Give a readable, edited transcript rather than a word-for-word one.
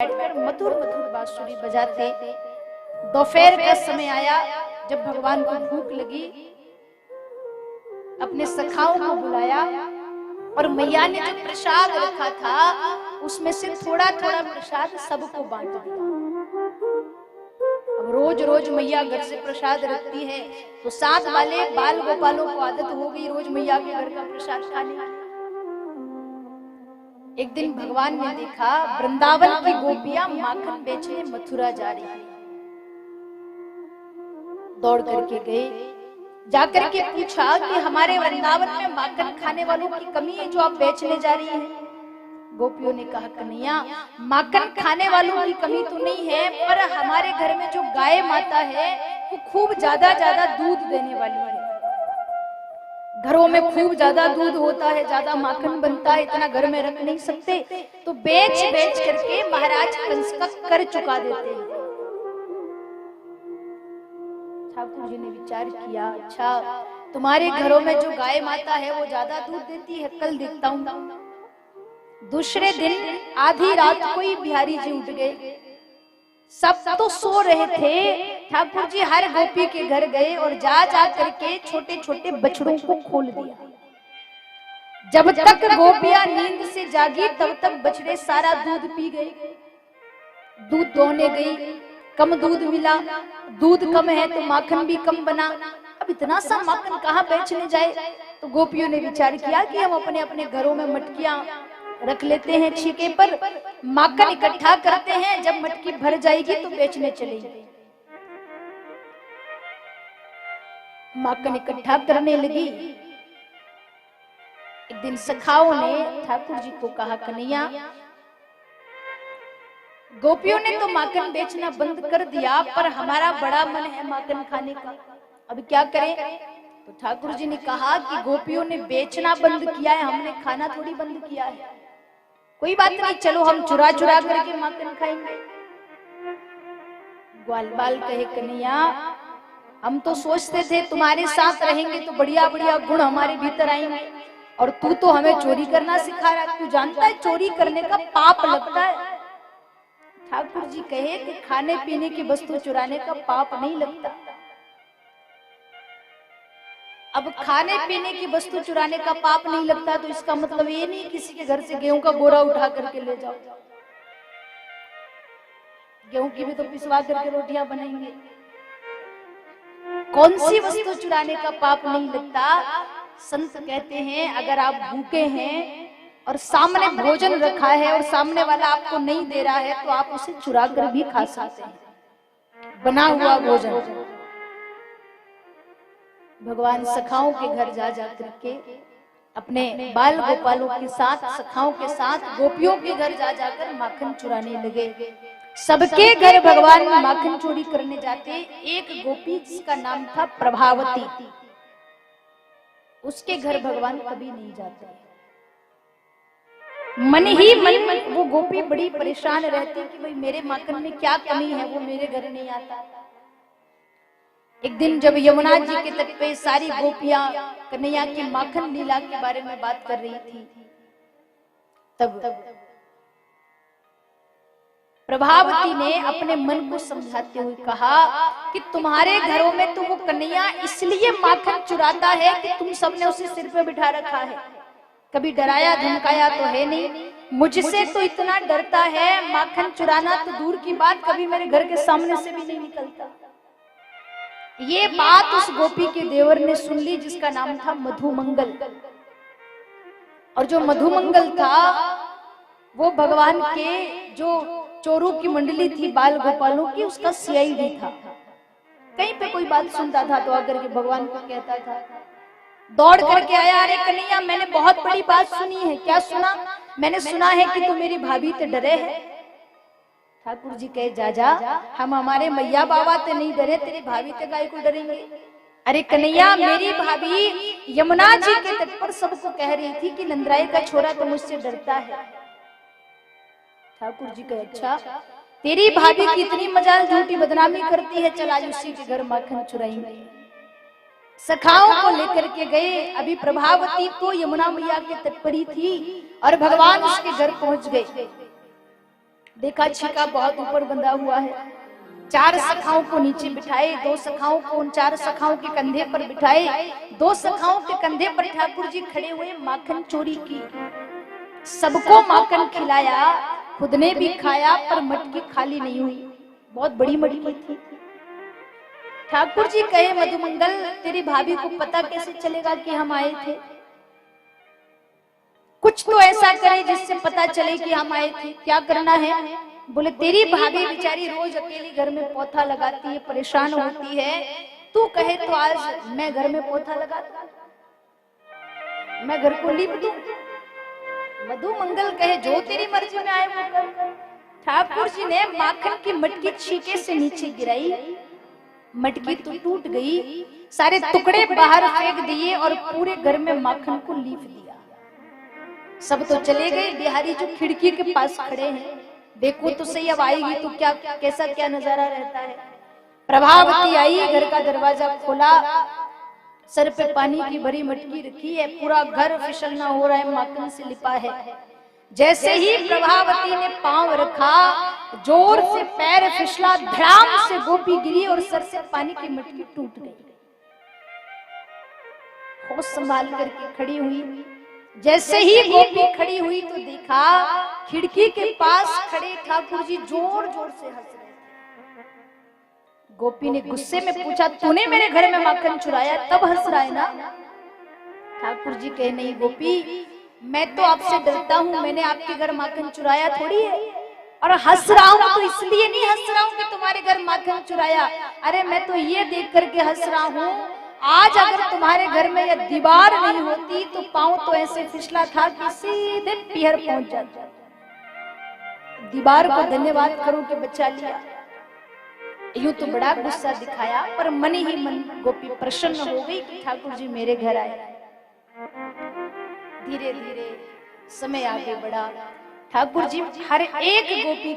बैठकर मधुर मधुर बांसुरी बजाते। दोपहर का समय आया, जब भगवान को भूख लगी, अपने सखाओं को बुलाया और मैया ने जो प्रसाद रखा था उसमें से थोड़ा थोड़ा प्रसाद सबको बांट दिया। अब रोज रोज मैया घर से प्रसाद रखती है तो साथ वाले बाल गोपालों को आदत हो गई रोज मैया के घर का प्रसाद खाने की। एक दिन भगवान ने देखा वृंदावन की गोपियां माखन बेचने मथुरा जा रही हैं। दौड़ करके गए, जाकर के पूछा कि हमारे वृंदावन में माखन खाने वालों की कमी है जो आप बेचने जा रही हैं। गोपियों ने कहा कन्हैया, माखन खाने वालों की कमी तो नहीं है, पर हमारे घर में जो गाय माता है वो खूब ज्यादा दूध देने वाली है। घरों में खूब ज्यादा दूध होता है, ज्यादा माखन बनता है, इतना घर में रख नहीं सकते, तो बेच बेच करके महाराज कंस का कर चुका देते हैं। ठाकुर जी ने विचार किया, अच्छा तुम्हारे घरों में जो गाय माता है वो ज्यादा दूध देती है, कल देखता हूँ। दूसरे दिन आधी रात को ही बिहारी जी उठ गए। सब तो सो रहे थे। ठाकुर जी हर गोपी के घर गए और जा करके छोटे छोटे बछड़ों को खोल दिया। जब तक गोपियां नींद से जागी तब तक बछड़े सारा दूध पी गए। दूध दोहने गई, कम दूध मिला, दूध कम है तो माखन भी कम बना। अब इतना सा माखन कहाँ बेचने जाए? तो गोपियों ने विचार किया कि हम अपने अपने घरों में मटकियां रख लेते हैं, छीके पर माखन इकट्ठा करते हैं, जब मटकी भर जाएगी तो बेचने चलेंगे। माखन इकट्ठा करने लगी। एक दिन सखाओं ने ठाकुर जी को कहा कन्हैया, गोपियों ने तो माखन बेचना बंद कर दिया, पर हमारा बड़ा मन है माखन खाने का, अब क्या करें? तो ठाकुर जी ने कहा कि गोपियों ने बेचना बंद किया है, हमने खाना थोड़ी बंद किया है। कोई बात नहीं, चलो हम चुरा चुरा करके माखन खाएंगे। ग्वाल बाल कहे कन्हैया, हम तो सोचते थे तुम्हारे साथ रहेंगे तो बढ़िया बढ़िया गुण हमारे भीतर आएंगे, और तू तो हमें चोरी करना सिखा रहा है। तू जानता है चोरी करने का पाप लगता है। ठाकुर जी कहे कि खाने पीने की वस्तु चुराने का पाप नहीं लगता। अब खाने पीने की वस्तु चुराने का पाप नहीं लगता तो इसका मतलब ये नहीं किसी के घर से गेहूं का बोरा उठा करके ले जाओ। गेहूं की भी तो पिसवा करके रोटियां बनाएंगे। कौन सी वस्तु चुराने का पाप नहीं लगता? संत कहते हैं अगर आप भूखे हैं और सामने भोजन रखा है और सामने वाला आपको नहीं दे रहा है तो आप उसे चुरा कर भी खा सकते हैं, बना हुआ भोजन। भगवान सखाओं के घर जा करके अपने बाल गोपालों के साथ, सखाओं के साथ गोपियों के घर जा जाकर माखन चुराने लगे। सबके घर भगवान माखन चोरी करने जाते। एक गोपी जिसका नाम था प्रभावती, उसके घर भगवान कभी नहीं जाते। मन ही मन वो गोपी बड़ी परेशान रहती कि भाई मेरे माखन में क्या कमी है, वो मेरे घर नहीं आता। एक दिन जब यमुना जी के तट पे सारी गोपियां कन्हैया की माखन लीला के बारे में बात कर रही थी, तब प्रभावती ने अपने मन को समझाते हुए कहा कि तुम्हारे घरों में तो वो कन्हैया इसलिए माखन चुराता है कि तुम सबने उसे सिर पे बिठा रखा है, कभी डराया धमकाया तो है नहीं। मुझसे तो इतना डरता है, माखन चुराना तो दूर की बात, कभी मेरे घर के सामने से भी नहीं निकलता। ये बात उस गोपी के देवर ने सुन ली जिसका नाम था मधुमंगल। और जो मधुमंगल था वो भगवान के जो चोरों की मंडली थी बाल गोपालों की, उसका सीआईडी था। कहीं पे कोई बात सुनता था तो आकर के भगवान को कहता था, दौड़ करके आया, अरे कन्हैया मैंने बहुत बड़ी बात सुनी है। क्या सुना? मैंने सुना है कि तू मेरी भाभी ते डरे है। ठाकुर जी कहे जा हम हमारे मैया बाबा ते नहीं डरे, तेरी भाभी ते गाय को डरेंगे? अरे कन्हैया मेरी भाभी यमुना जी के तट पर सबको कह रही थी कि नंदराय का छोरा तो मुझसे डरता है। ठाकुर जी कहे अच्छा, तेरी भाभी की इतनी मजाल झूठी बदनामी करती है, चल आज उसी के घर माखन चुराएंगे। सखाओं को लेकर के गए। अभी प्रभावती तो यमुना मैया के तट पर ही थी और भगवान उसके घर पहुंच गए। देखा छिका बहुत ऊपर बंधा हुआ है। 4 सखाओं को नीचे बिठाए, 2 सखाओं को उन 4 सखाओं के कंधे पर बिठाए। 2 सखाओं के कंधे पर ठाकुर जी खड़े हुए माखन चोरी की। सबको माखन खिलाया, खुद ने भी खाया, पर मटकी खाली नहीं हुई। बहुत बड़ी मटकी थी। ठाकुर जी कहे, मधुमंगल तेरी भाभी को पता कैसे चलेगा कि हम आए थे? कुछ तो ऐसा करे जिससे पता चले कि हम आए थे। क्या करना है? बोले तेरी भाभी बेचारी रोज अकेली घर में पोथा लगाती है, परेशान होती है। तू कहे तो आज मैं घर में पोथा लगा दूं, मैं घर को लीप दूं। मधुमंगल कहे जो तेरी मर्जी में आए वो कर। ठाकुर जी ने माखन की मटकी छीके से नीचे गिराई। मटकी तो टूट गई, सारे टुकड़े बाहर फेंक दिए और पूरे घर में माखन को लीप दिया। सब तो चले गए। बिहारी जो खिड़की के पास खड़े हैं, देखो तो सही अब आएगी तो क्या कैसा क्या नजारा रहता है। प्रभावती आई, घर का दरवाजा खोला, सर पे पानी की भरी मटकी रखी है, पूरा घर फिसलना हो रहा है, माखन से लिपा है। जैसे ही प्रभावती ने पांव रखा, जोर से पैर फिसला, धड़ाम से गोपी गिरी और सर से पानी की मटकी टूट गई। होश संभाल करके खड़ी हुई। जैसे ही गोपी खड़ी हुई तो देखा खिड़की के पास खड़े ठाकुर जी जोर जोर से हंस रहे थे। गोपी ने गुस्से में पूछा, तूने मेरे घर में माखन चुराया तब हंस रहा है ना? ठाकुर जी कहे, नहीं गोपी, मैं तो आपसे डरता हूँ, मैंने आपके घर माखन चुराया थोड़ी है। और हंस रहा हूँ तो इसलिए नहीं हंस रहा हूँ कि तुम्हारे घर माखन चुराया। अरे मैं तो ये देख करके हंस रहा हूँ, आज अगर तुम्हारे घर में यह दीवार नहीं होती तो पांव तो ऐसे फिसला था कि सीधे पीहर पहुंच जाता। दीवार को धन्यवाद करो कि बचा लिया। यूं तो बड़ा गुस्सा दिखाया, पर मन ही मन गोपी प्रसन्न हो गई कि ठाकुर जी मेरे घर आए। धीरे धीरे समय आगे बढ़ा। ठाकुर जी हर एक गोपी के